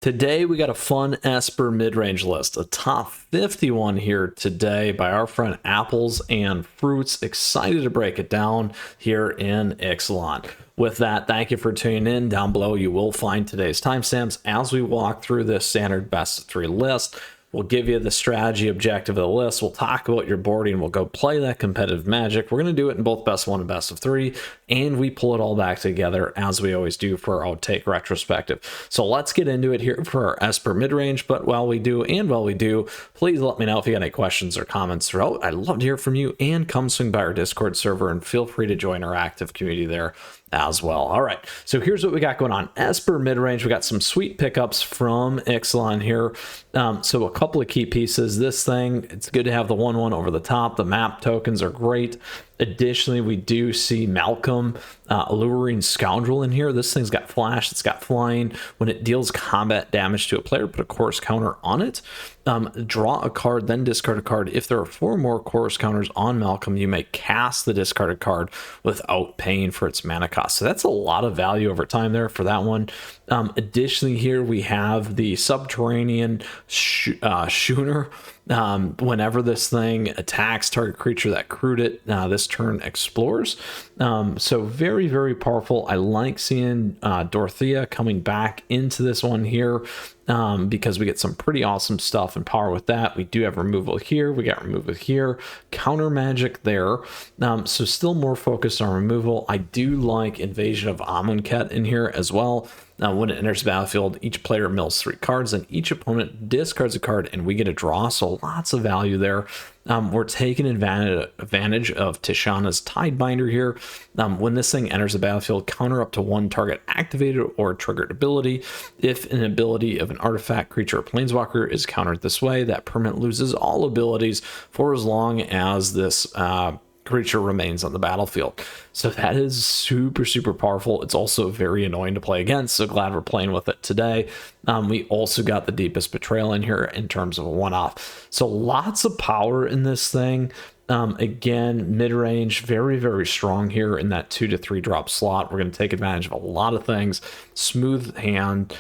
Today we got a fun Esper mid-range list, a top 51 here today by our friend Apples and Fruits. Excited to break it down here in Ixalan. With that, thank you for tuning in. Down below you will find today's timestamps as we walk through this standard best of 3 list. We'll give you the strategy objective of the list. We'll talk about your boarding. We'll go play that competitive Magic. We're going to do it in both best of 1 and best of 3, and we pull it all back together as we always do for our outtake retrospective. So let's get into it here for our Esper midrange. But while we do, please let me know if you got any questions or comments throughout. I'd love to hear from you, and come swing by our Discord server and feel free to join our active community there as well. All right, so here's what we got going on. Esper midrange, we got some sweet pickups from Ixalan here. So a couple of key pieces. This thing, it's good to have the 1/1 over the top. The map tokens are great. Additionally, we do see Malcolm, Alluring Scoundrel in here. This thing's got flash, it's got flying. When it deals combat damage to a player, put a chorus counter on it. Draw a card, then discard a card. If there are 4 more chorus counters on Malcolm, you may cast the discarded card without paying for its mana cost. So that's a lot of value over time there for that one. Additionally, here we have the Subterranean Schooner. Whenever this thing attacks target creature that crewed it, this turn explores. So very, very powerful. I like seeing Dorothea coming back into this one here, because we get some pretty awesome stuff and power with that. We do have removal here. We got removal here. Counter magic there. So still more focused on removal. I do like Invasion of Amonkhet in here as well. When it enters the battlefield, each player mills 3 cards and each opponent discards a card, and we get a draw. So lots of value there. We're taking advantage of Tishana's Tidebinder here. When this thing enters the battlefield, counter up to 1 target activated or triggered ability. If an ability of an artifact, creature, or planeswalker is countered this way, that permanent loses all abilities for as long as this creature remains on the battlefield. So that is super, super powerful. It's also very annoying to play against, so glad we're playing with it today. We also got the Deepest Betrayal in here in terms of a one-off. So lots of power in this thing. Again, mid-range, very, very strong here in that 2 to 3 drop slot. We're going to take advantage of a lot of things. Smooth hand,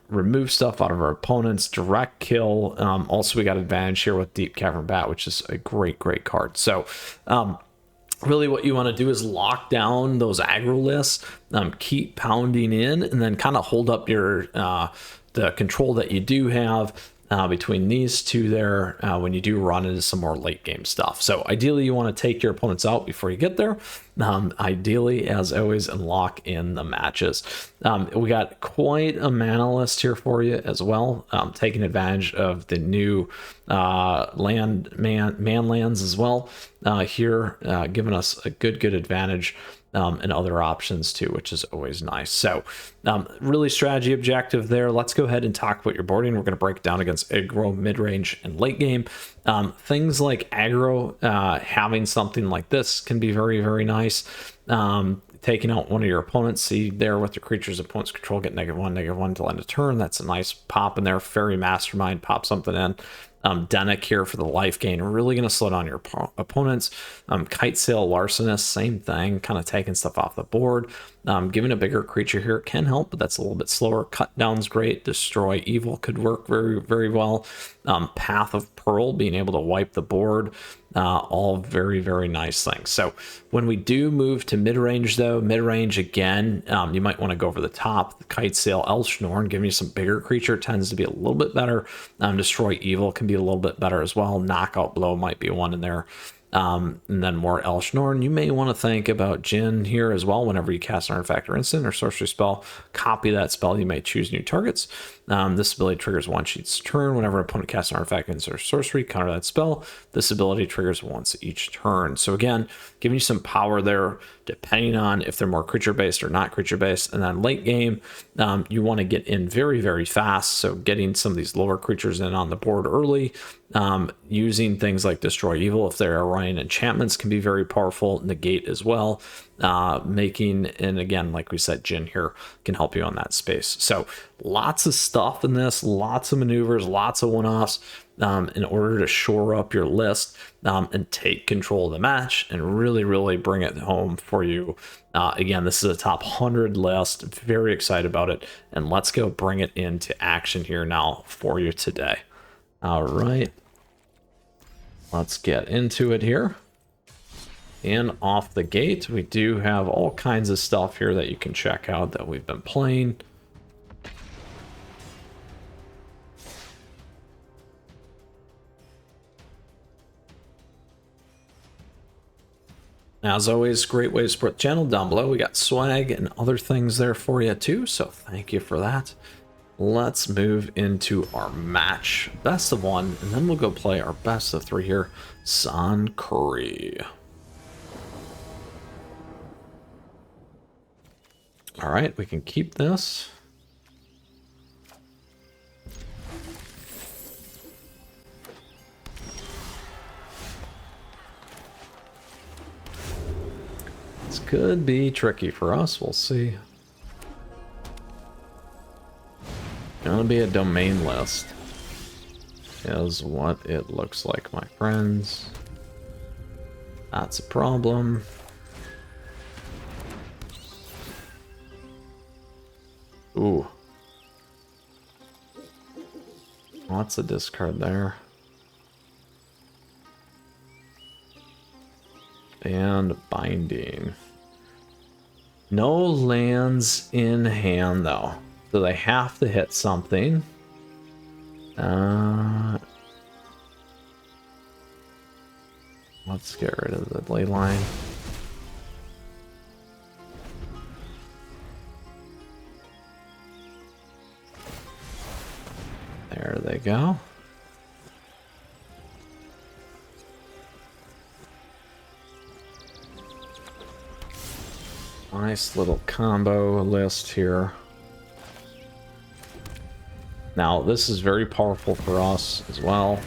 remove stuff out of our opponents, direct kill. Also, we got advantage here with Deep Cavern Bat, which is a great, great card. So, really what you want to do is lock down those aggro lists, keep pounding in, and then kind of hold up your the control that you do have between these two there when you do run into some more late game stuff. So ideally you want to take your opponents out before you get there. Ideally, as always, and lock in the matches. We got quite a mana list here for you as well, taking advantage of the new man lands as well here, giving us a good advantage. And other options too, which is always nice. So really strategy objective there. Let's go ahead and talk about your boarding. We're going to break it down against aggro, mid-range, and late game. Things like aggro, having something like this can be very, very nice. Taking out one of your opponents, see there with the creature's opponent's control, get -1/-1 till end of turn. That's a nice pop in there. Fairy Mastermind, pop something in. Denick here for the life gain, really going to slow down your opponents. Kite Sail Larcenist, same thing, kind of taking stuff off the board. Giving a bigger creature here can help, but that's a little bit slower. Cut Down's great. Destroy Evil could work very, very well. Path of Pearl, being able to wipe the board, all very, very nice things. So when we do move to mid-range though, mid-range again, you might want to go over the top. The Kite Sail Elshnorn, giving you some bigger creature, tends to be a little bit better. Destroy Evil can be a little bit better as well. Knockout Blow might be one in there. And then more Elshnorn. You may want to think about Jin here as well. Whenever you cast an artifact or instant or sorcery spell, copy that spell. You may choose new targets. This ability triggers once each turn. Whenever an opponent casts an artifact, instant, or sorcery, counter that spell. This ability triggers once each turn. So again, giving you some power there, depending on if they're more creature based or not creature based. And then late game, you want to get in very, very fast. So getting some of these lower creatures in on the board early. Using things like Destroy Evil if they're running enchantments can be very powerful. Negate as well. Making, and again, like we said, Jin here can help you on that space. So lots of stuff in this, lots of maneuvers, lots of one-offs. in order to shore up your list and take control of the match and really, really bring it home for you. Again, this is a top 100 list. Very excited about it. And let's go bring it into action here now for you today. All right. Let's get into it here. And off the gate, we do have all kinds of stuff here that you can check out that we've been playing. As always, great way to support the channel. Down below, we got swag and other things there for you too, so thank you for that. Let's move into our match. Best of one, and then we'll go play our best of three here. San Curry. All right, we can keep this. This could be tricky for us, we'll see. Gonna be a domain list, is what it looks like, my friends. That's a problem. Ooh. Lots of discard there. And binding. No lands in hand though, so they have to hit something. Let's get rid of the ley line. There they go. Nice little combo list here. Now, this is very powerful for us as well.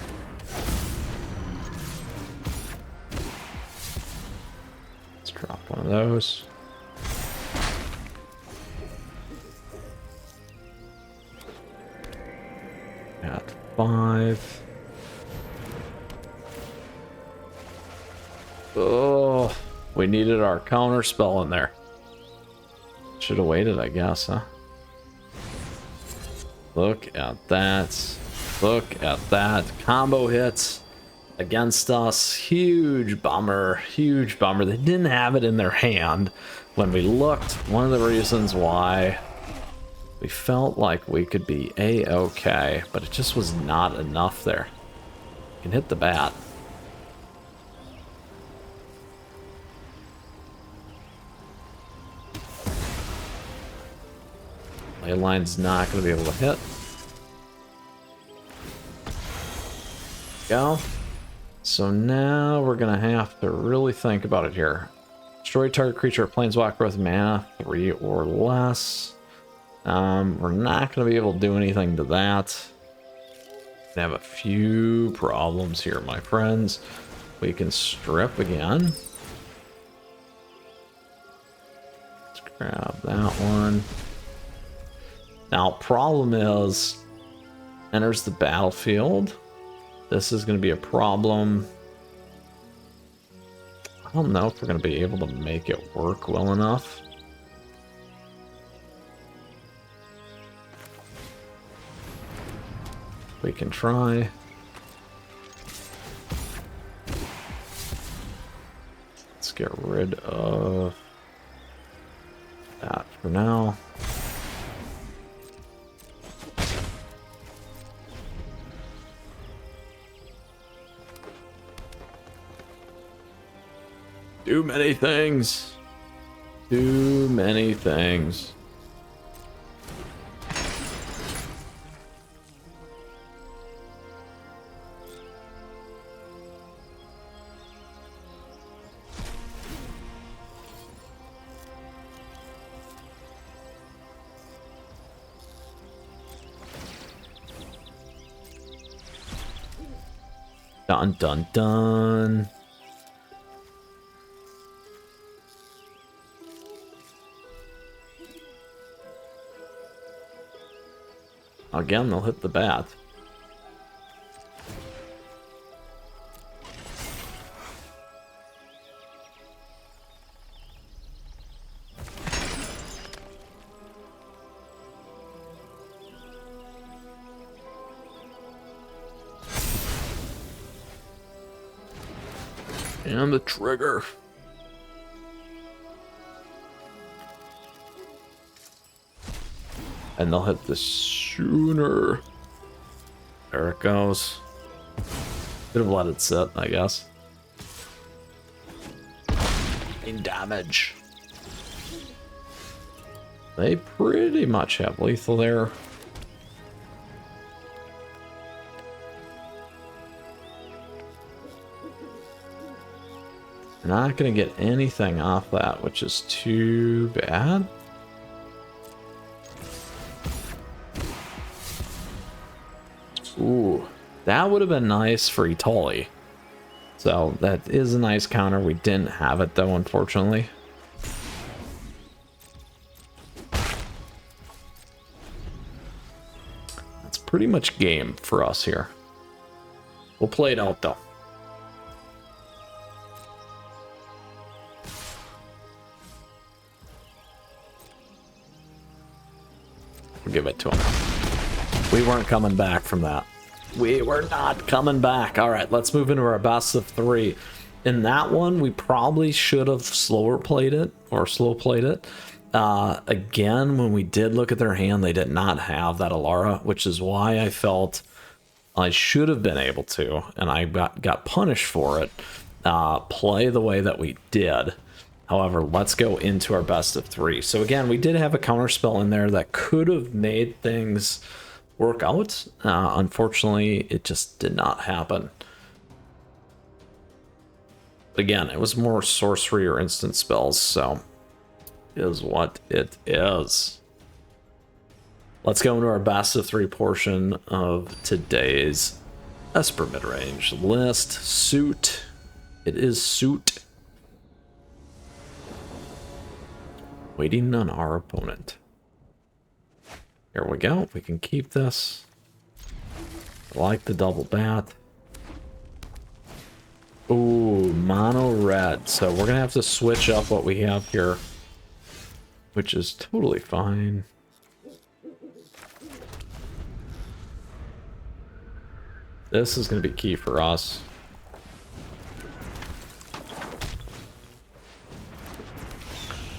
Let's drop one of those. At 5. Oh, we needed our counter spell in there. Should have waited, I guess, huh? Look at that. Look at that. Combo hits against us. Huge bummer. Huge bummer. They didn't have it in their hand when we looked. One of the reasons why we felt like we could be A-okay, but it just was not enough there. You can hit the bat. Ley line's not going to be able to hit. Go. So now we're going to have to really think about it here. Destroy target creature or planeswalker with mana 3 or less. We're not going to be able to do anything to that. We have a few problems here, my friends. We can strip again. Let's grab that one. Now, problem is, enters the battlefield. This is going to be a problem. I don't know if we're going to be able to make it work well enough. We can try. Let's get rid of that for now. Too many things. Too many things. Dun dun dun. Again, they'll hit the bat. And the trigger. And they'll hit this sooner. There it goes. Could have let it sit, I guess. In damage. They pretty much have lethal there. Not gonna get anything off that, which is too bad. Ooh, that would have been nice for Etali. So that is a nice counter. We didn't have it though, unfortunately. That's pretty much game for us here. We'll play it out though. We'll give it to him. We weren't coming back from that. We were not coming back. All right, let's move into our best of 3. In that one, we probably should have slower played it or slow played it. Again, when we did look at their hand, they did not have that Alara, which is why I felt I should have been able to, and I got punished for it, play the way that we did. However, let's go into our best of 3. So again, we did have a counterspell in there that could have made things work out. Unfortunately, it just did not happen. Again, it was more sorcery or instant spells, so is what it is. Let's go into our best of 3 portion of today's Esper Midrange list. Suit. It is suit. Waiting on our opponent. Here we go. We can keep this. I like the double bat. Ooh, mono red. So we're gonna have to switch up what we have here, which is totally fine. This is gonna be key for us.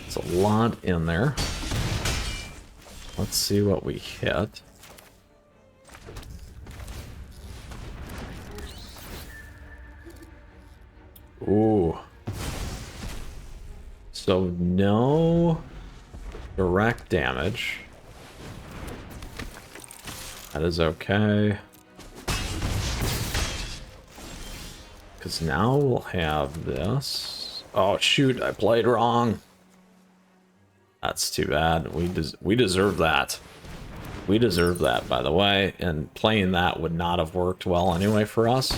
It's a lot in there. Let's see what we hit. Ooh. So no direct damage. That is okay. Because now we'll have this. Oh shoot, I played wrong. That's too bad. We deserve that. We deserve that, by the way. And playing that would not have worked well anyway for us.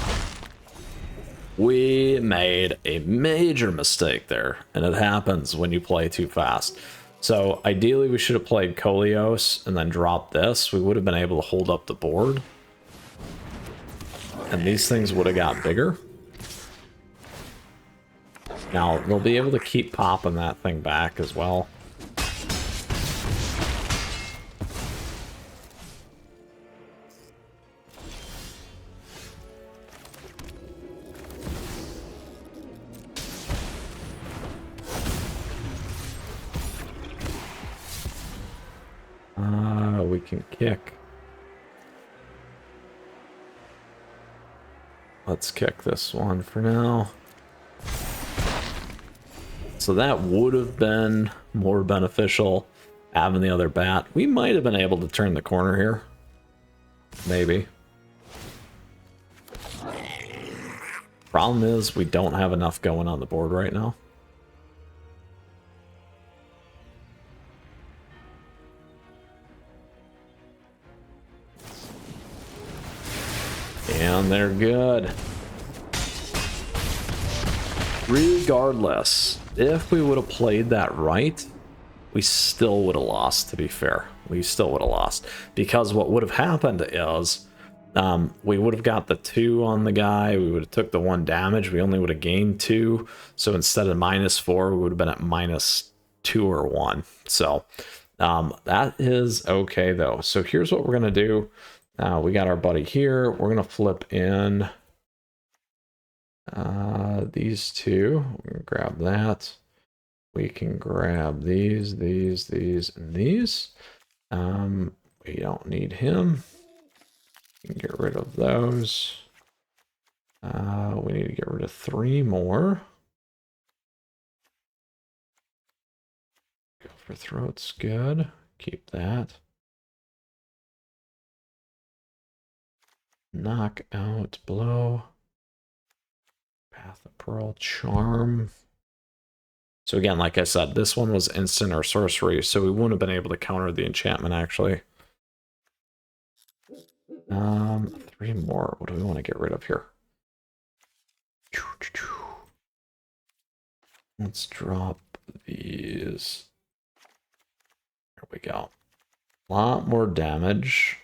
We made a major mistake there. And it happens when you play too fast. So ideally we should have played Koleos and then dropped this. We would have been able to hold up the board. And these things would have got bigger. Now they'll be able to keep popping that thing back as well. We can kick. Let's kick this one for now. So that would have been more beneficial having the other bat. We might have been able to turn the corner here. Maybe. Problem is we don't have enough going on the board right now. And they're good. Regardless, if we would have played that right, we still would have lost, to be fair. We still would have lost. Because what would have happened is, we would have got the 2 on the guy, we would have took the 1 damage, we only would have gained 2. So instead of -4, we would have been at -2 or 1. So that is okay though. So here's what we're gonna do. We got our buddy here. We're gonna flip in These two, we can grab that. We can grab these, and these. We don't need him. We can get rid of those. We need to get rid of 3 more. Go for throat's good. Keep that. Knock out, blow. Path of Pearl, charm. So again, like I said, this one was instant or sorcery, so we wouldn't have been able to counter the enchantment actually. 3 more. What do we want to get rid of here? Let's drop these. There we go. A lot more damage.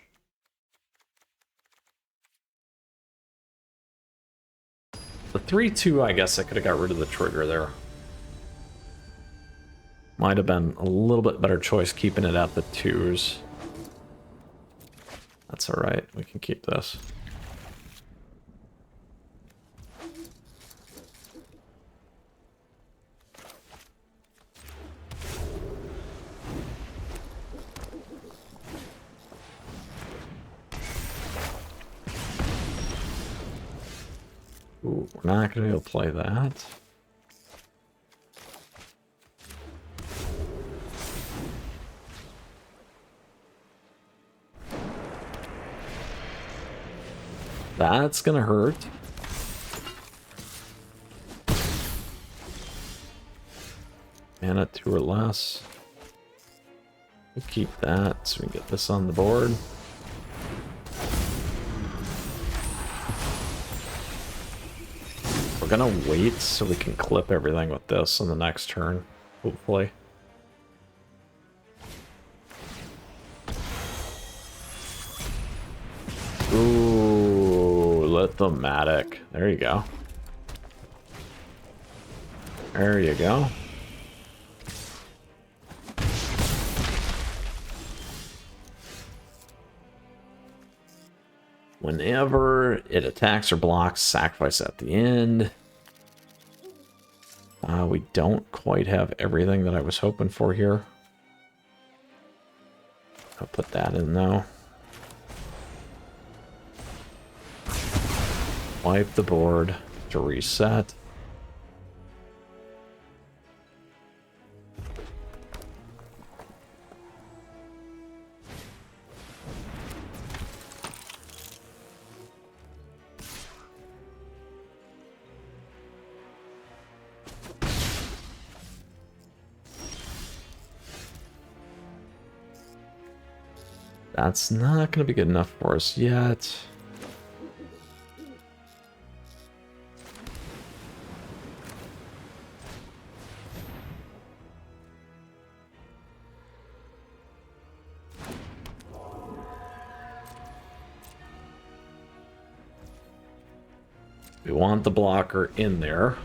The 3-2, I guess I could have got rid of the trigger there. Might have been a little bit better choice keeping it at the 2s. That's alright, we can keep this. Ooh, we're not going to be able to play that. That's going to hurt. Mana 2 or less. We'll keep that so we can get this on the board. We're gonna wait so we can clip everything with this on the next turn, hopefully. Ooh, lithomatic. There you go. There you go. Whenever it attacks or blocks, sacrifice at the end. We don't quite have everything that I was hoping for here. I'll put that in though. Wipe the board to reset. That's not going to be good enough for us yet. We want the blocker in there.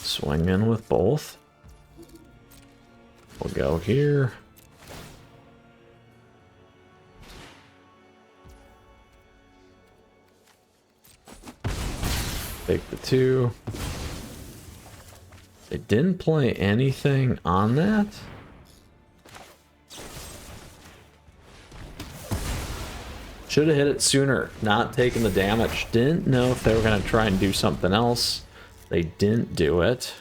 Swing in with both. We'll go here. Take the 2. They didn't play anything on that. Should have hit it sooner, not taking the damage. Didn't know if they were going to try and do something else. They didn't do it.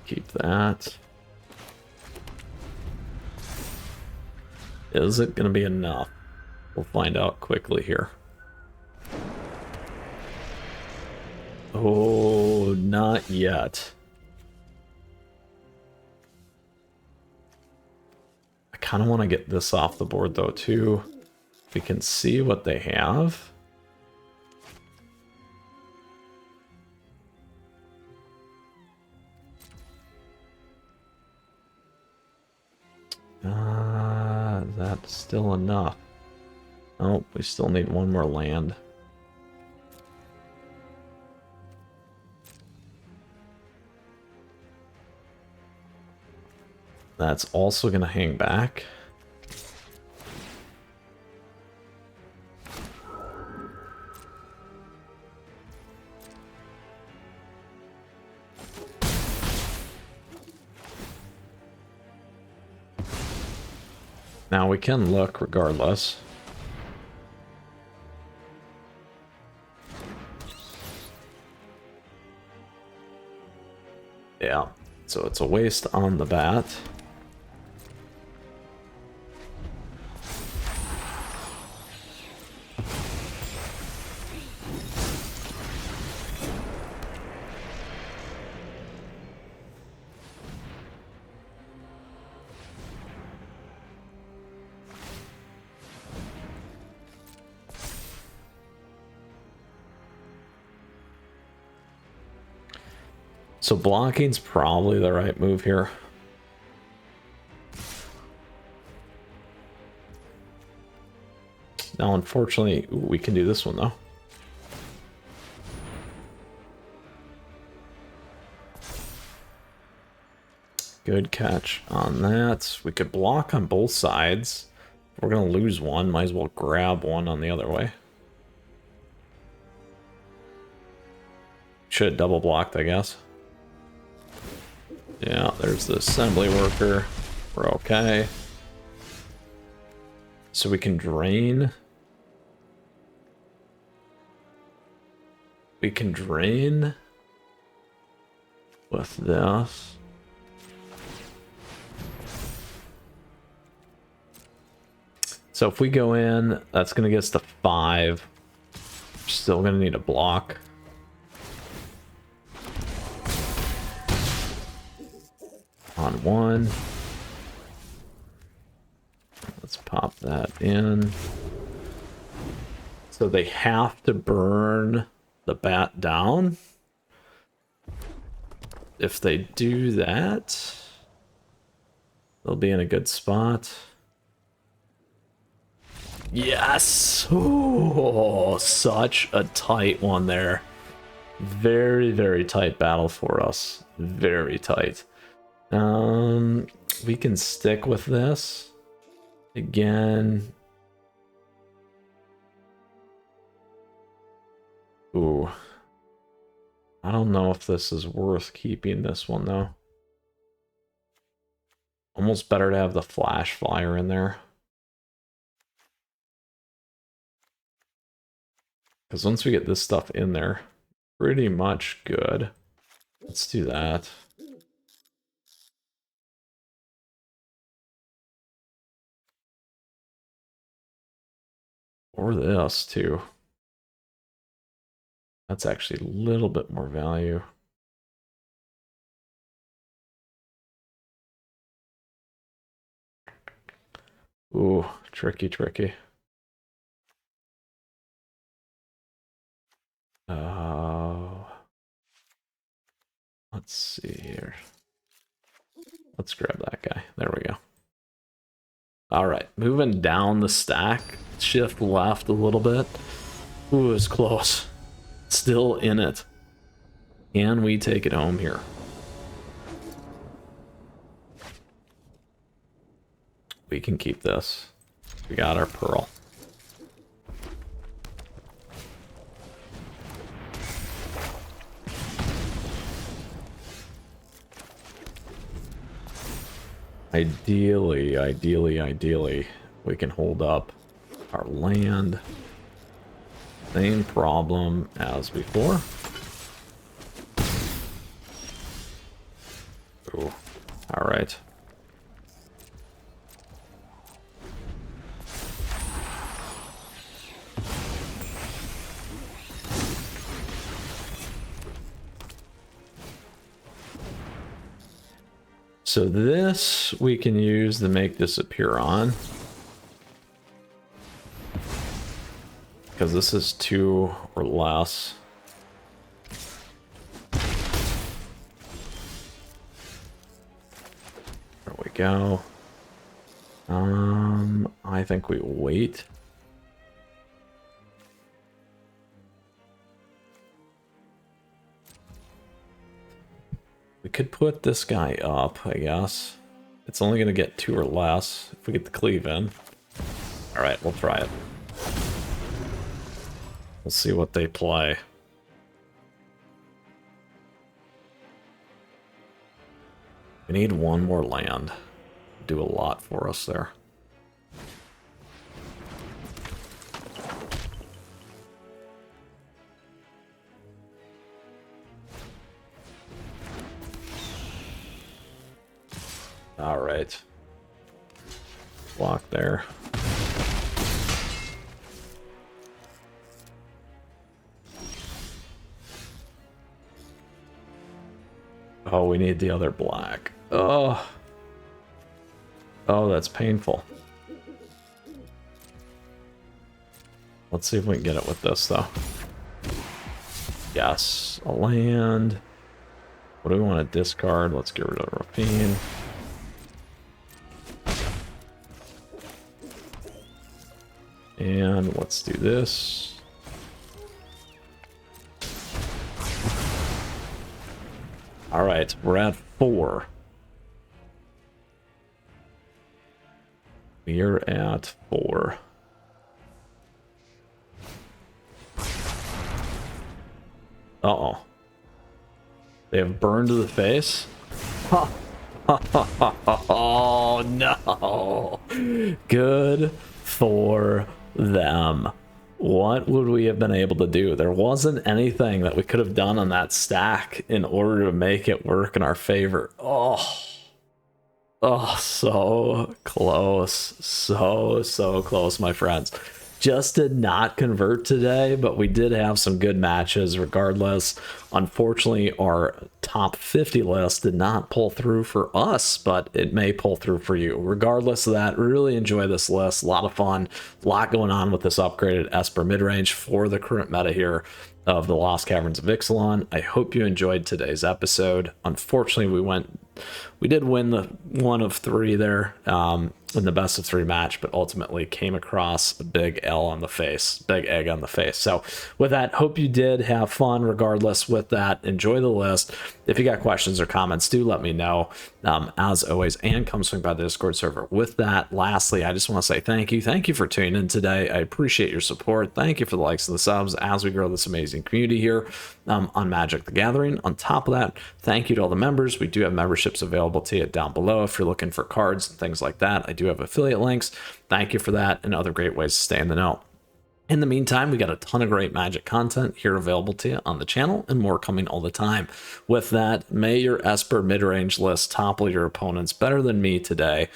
Keep that. Is it going to be enough? We'll find out quickly here. Oh, not yet. kind of want to get this off the board though too. We can see what they have. That's still enough. Oh, we still need one more land. That's also going to hang back. Now we can look regardless. Yeah, so it's a waste on the bat. So blocking's probably the right move here. Now, unfortunately, we can do this one, though. Good catch on that. We could block on both sides. If we're going to lose one, might as well grab one on the other way. Should have double blocked, I guess. Yeah, there's the assembly worker. We're okay. So we can drain. We can drain with this. So if we go in, that's going to get us to 5. We're still going to need a block. On 1. Let's pop that in. So they have to burn the bat down. If they do that, they'll be in a good spot. Yes! Oh, such a tight one there. Very, very tight battle for us. Very tight. We can stick with this again. Ooh, I don't know if this is worth keeping this one though. Almost better to have the flash flyer in there, because once we get this stuff in there, pretty much good. Let's do that. Or this, too. That's actually a little bit more value. Ooh, tricky, tricky. Let's see here. Let's grab that guy. There we go. All right, moving down the stack. Shift left a little bit. Ooh, it's close. Still in it. Can we take it home here? We can keep this. We got our pearl. Ideally, we can hold up our land. Same problem as before. Ooh, all right. So this we can use to make disappear on. Because this is 2 or less. There we go. I think we wait. We could put this guy up, I guess. It's only going to get 2 or less if we get the cleave in. Alright, we'll try it. We'll see what they play. We need 1 more land. Do a lot for us there. All right. Block there. Oh, we need the other black. Oh. Oh, that's painful. Let's see if we can get it with this, though. Yes, a land. What do we want to discard? Let's get rid of Rapine. And let's do this. All right, we're at 4. We're at 4. Uh-oh. They have burned to the face? Oh, no. Good for them. What would we have been able to do? There wasn't anything that we could have done on that stack in order to make it work in our favor. Oh, so close. So close, my friends. Just did not convert today, but we did have some good matches regardless. Unfortunately, our top 50 list did not pull through for us, but it may pull through for you. Regardless of that, really enjoy this list. A lot of fun, a lot going on with this upgraded Esper Midrange for the current meta here of the Lost Caverns of Ixalan. I hope you enjoyed today's episode. Unfortunately, we did win the 1 of 3 there in the best of 3 match, but ultimately came across a big L on the face, big egg on the face. So with that, hope you did have fun regardless with that. Enjoy the list. If you got questions or comments, do let me know as always, and come swing by the Discord server. With that, lastly, I just want to say thank you. Thank you for tuning in today. I appreciate your support. Thank you for the likes and the subs as we grow this amazing community here on Magic the Gathering. On top of that, thank you to all the members. We do have memberships available to you down below if you're looking for cards and things like that. I do have affiliate links. Thank you for that and other great ways to stay in the know. In the meantime, we got a ton of great Magic content here available to you on the channel and more coming all the time. With that, may your Esper midrange list topple your opponents better than me today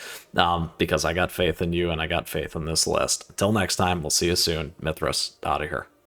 because I got faith in you and I got faith in this list. Until next time, we'll see you soon. Mythras, out of here.